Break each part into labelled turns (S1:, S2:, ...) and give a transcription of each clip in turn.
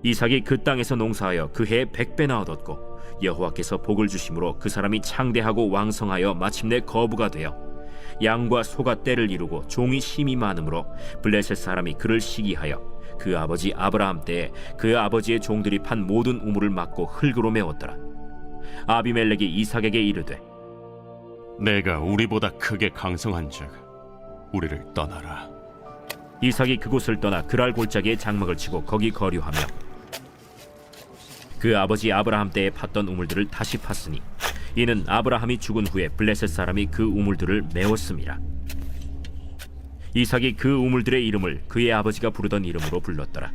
S1: 이삭이 그 땅에서 농사하여 그 해에 100배나 얻었고 여호와께서 복을 주심으로 그 사람이 창대하고 왕성하여 마침내 거부가 되어 양과 소가 떼를 이루고 종이 심이 많으므로 블레셋 사람이 그를 시기하여 그 아버지 아브라함 때에 그 아버지의 종들이 판 모든 우물을 막고 흙으로 메웠더라. 아비멜렉이 이삭에게 이르되
S2: 내가 우리보다 크게 강성한즉 우리를 떠나라.
S1: 이삭이 그곳을 떠나 그랄 골짜기에 장막을 치고 거기 거류하며 그 아버지 아브라함 때에 팠던 우물들을 다시 팠으니 이는 아브라함이 죽은 후에 블레셋 사람이 그 우물들을 메웠음이라. 이삭이 그 우물들의 이름을 그의 아버지가 부르던 이름으로 불렀더라.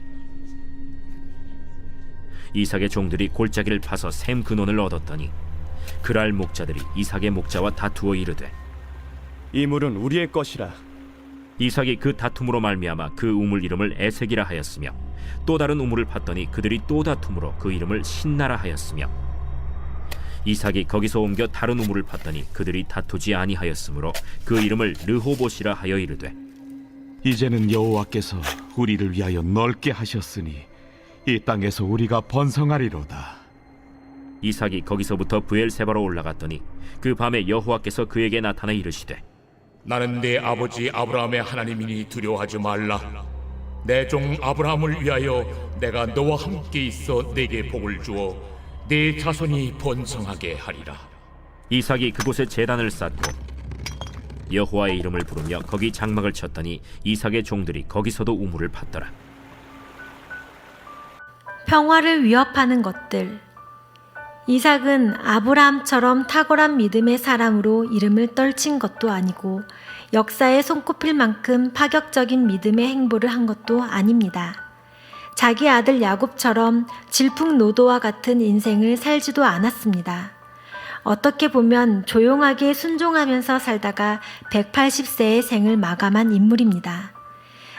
S1: 이삭의 종들이 골짜기를 파서 샘 근원을 얻었더니 그랄 목자들이 이삭의 목자와 다투어 이르되
S3: 이 물은 우리의 것이라.
S1: 이삭이 그 다툼으로 말미암아 그 우물 이름을 에색이라 하였으며 또 다른 우물을 팠더니 그들이 또 다툼으로 그 이름을 신나라 하였으며 이삭이 거기서 옮겨 다른 우물을 팠더니 그들이 다투지 아니하였으므로 그 이름을 르호봇이라 하여 이르되
S4: 이제는 여호와께서 우리를 위하여 넓게 하셨으니 이 땅에서 우리가 번성하리로다.
S1: 이삭이 거기서부터 브엘세바로 올라갔더니 그 밤에 여호와께서 그에게 나타나 이르시되
S5: 나는 내 아버지 아브라함의 하나님이니 두려워하지 말라. 내 종 아브라함을 위하여 내가 너와 함께 있어 내게 복을 주어 내 자손이 번성하게 하리라.
S1: 이삭이 그곳에 제단을 쌓고 여호와의 이름을 부르며 거기 장막을 쳤더니 이삭의 종들이 거기서도 우물을 팠더라.
S6: 평화를 위협하는 것들. 이삭은 아브라함처럼 탁월한 믿음의 사람으로 이름을 떨친 것도 아니고 역사에 손꼽힐 만큼 파격적인 믿음의 행보를 한 것도 아닙니다. 자기 아들 야곱처럼 질풍노도와 같은 인생을 살지도 않았습니다. 어떻게 보면 조용하게 순종하면서 살다가 180세의 생을 마감한 인물입니다.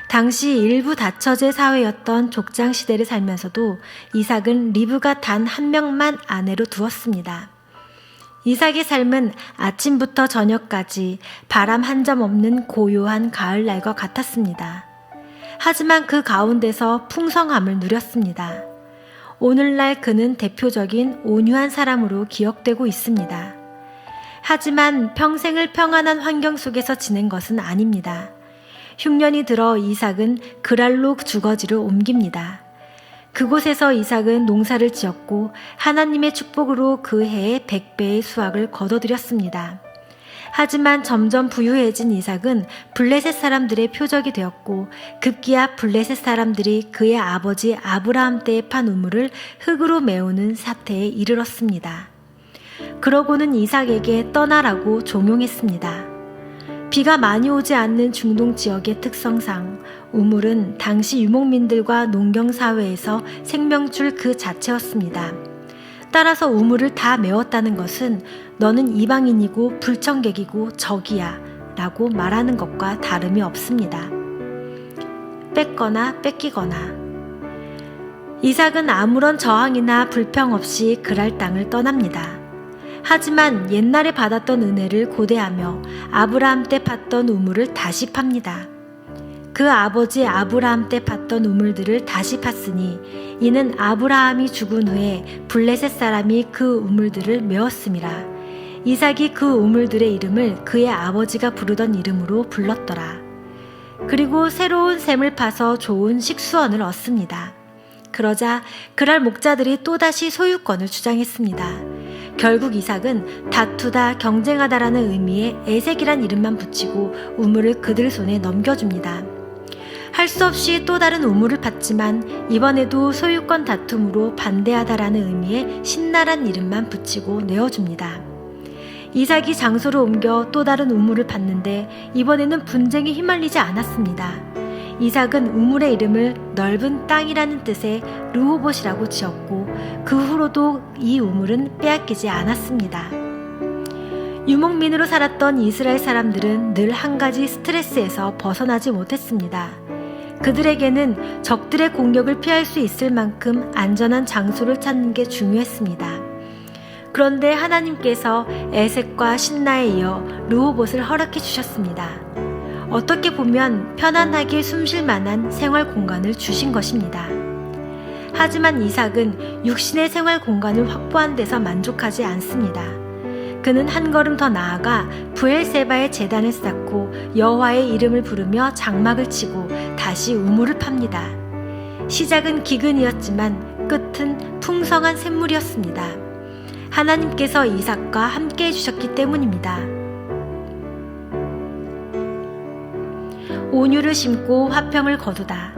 S6: 당시 일부 다처제 사회였던 족장 시대를 살면서도 이삭은 리브가 단 한 명만 아내로 두었습니다. 이삭의 삶은 아침부터 저녁까지 바람 한 점 없는 고요한 가을날과 같았습니다. 하지만 그 가운데서 풍성함을 누렸습니다. 오늘날 그는 대표적인 온유한 사람으로 기억되고 있습니다. 하지만 평생을 평안한 환경 속에서 지낸 것은 아닙니다. 흉년이 들어 이삭은 그랄로 주거지를 옮깁니다. 그곳에서 이삭은 농사를 지었고 하나님의 축복으로 그 해에 100배의 수확을 거둬들였습니다. 하지만 점점 부유해진 이삭은 블레셋 사람들의 표적이 되었고 급기야 블레셋 사람들이 그의 아버지 아브라함 때에 판 우물을 흙으로 메우는 사태에 이르렀습니다. 그러고는 이삭에게 떠나라고 종용했습니다. 비가 많이 오지 않는 중동 지역의 특성상 우물은 당시 유목민들과 농경사회에서 생명줄 그 자체였습니다. 따라서 우물을 다 메웠다는 것은 너는 이방인이고 불청객이고 적이야 라고 말하는 것과 다름이 없습니다. 뺏거나 뺏기거나. 이삭은 아무런 저항이나 불평 없이 그랄 땅을 떠납니다. 하지만 옛날에 받았던 은혜를 고대하며 아브라함 때 팠던 우물을 다시 팝니다. 그 아버지 아브라함 때 팠던 우물들을 다시 팠으니 이는 아브라함이 죽은 후에 블레셋 사람이 그 우물들을 메웠음이라. 이삭이 그 우물들의 이름을 그의 아버지가 부르던 이름으로 불렀더라. 그리고 새로운 샘을 파서 좋은 식수원을 얻습니다. 그러자 그랄 목자들이 또다시 소유권을 주장했습니다. 결국 이삭은 다투다, 경쟁하다라는 의미의 에색이란 이름만 붙이고 우물을 그들 손에 넘겨줍니다. 할 수 없이 또 다른 우물을 팠지만 이번에도 소유권 다툼으로 반대하다라는 의미의 신나란 이름만 붙이고 내어줍니다. 이삭이 장소를 옮겨 또 다른 우물을 팠는데 이번에는 분쟁에 휘말리지 않았습니다. 이삭은 우물의 이름을 넓은 땅이라는 뜻의 르호봇이라고 지었고 그 후로도 이 우물은 빼앗기지 않았습니다. 유목민으로 살았던 이스라엘 사람들은 늘 한 가지 스트레스에서 벗어나지 못했습니다. 그들에게는 적들의 공격을 피할 수 있을 만큼 안전한 장소를 찾는 게 중요했습니다. 그런데 하나님께서 에색과 신나에 이어 르호봇을 허락해 주셨습니다. 어떻게 보면 편안하게 숨 쉴 만한 생활 공간을 주신 것입니다. 하지만 이삭은 육신의 생활 공간을 확보한 데서 만족하지 않습니다. 그는 한 걸음 더 나아가 브엘세바의 제단을 쌓고 여호와의 이름을 부르며 장막을 치고 다시 우물을 팝니다. 시작은 기근이었지만 끝은 풍성한 샘물이었습니다. 하나님께서 이삭과 함께 해주셨기 때문입니다. 온유를 심고 화평을 거두다.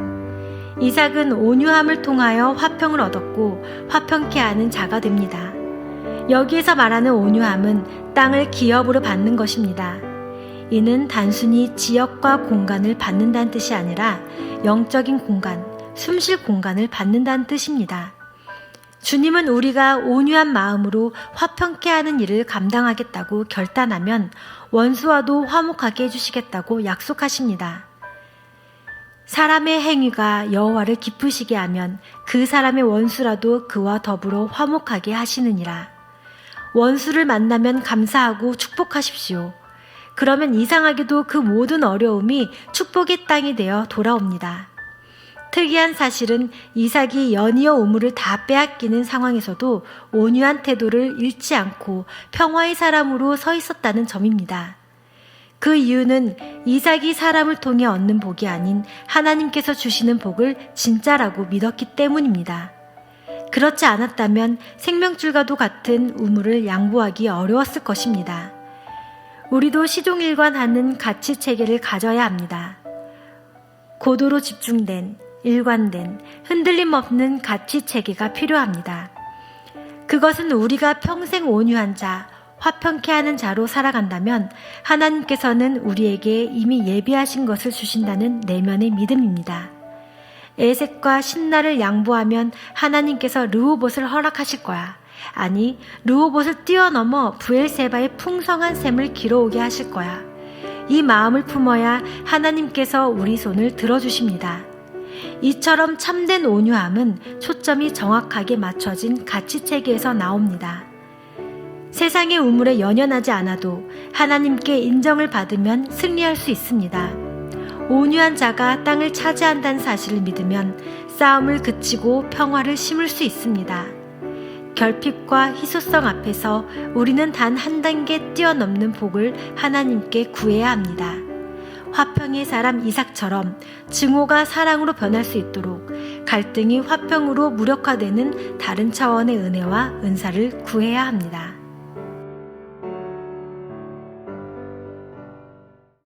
S6: 이삭은 온유함을 통하여 화평을 얻었고 화평케 하는 자가 됩니다. 여기에서 말하는 온유함은 땅을 기업으로 받는 것입니다. 이는 단순히 지역과 공간을 받는다는 뜻이 아니라 영적인 공간, 숨쉴 공간을 받는다는 뜻입니다. 주님은 우리가 온유한 마음으로 화평케 하는 일을 감당하겠다고 결단하면 원수와도 화목하게 해주시겠다고 약속하십니다. 사람의 행위가 여호와를 기쁘시게 하면 그 사람의 원수라도 그와 더불어 화목하게 하시느니라. 원수를 만나면 감사하고 축복하십시오. 그러면 이상하게도 그 모든 어려움이 축복의 땅이 되어 돌아옵니다. 특이한 사실은 이삭이 연이어 우물을 다 빼앗기는 상황에서도 온유한 태도를 잃지 않고 평화의 사람으로 서 있었다는 점입니다. 그 이유는 이삭이 사람을 통해 얻는 복이 아닌 하나님께서 주시는 복을 진짜라고 믿었기 때문입니다. 그렇지 않았다면 생명줄과도 같은 우물을 양보하기 어려웠을 것입니다. 우리도 시종일관하는 가치 체계를 가져야 합니다. 고도로 집중된, 일관된, 흔들림 없는 가치 체계가 필요합니다. 그것은 우리가 평생 온유한 자, 화평케 하는 자로 살아간다면 하나님께서는 우리에게 이미 예비하신 것을 주신다는 내면의 믿음입니다. 에색과 신나를 양보하면 하나님께서 르호봇을 허락하실 거야. 아니, 르호봇을 뛰어넘어 브엘세바의 풍성한 샘을 길어오게 하실 거야. 이 마음을 품어야 하나님께서 우리 손을 들어주십니다. 이처럼 참된 온유함은 초점이 정확하게 맞춰진 가치체계에서 나옵니다. 세상의 우물에 연연하지 않아도 하나님께 인정을 받으면 승리할 수 있습니다. 온유한 자가 땅을 차지한다는 사실을 믿으면 싸움을 그치고 평화를 심을 수 있습니다. 결핍과 희소성 앞에서 우리는 단 한 단계 뛰어넘는 복을 하나님께 구해야 합니다. 화평의 사람 이삭처럼 증오가 사랑으로 변할 수 있도록 갈등이 화평으로 무력화되는 다른 차원의 은혜와 은사를 구해야 합니다.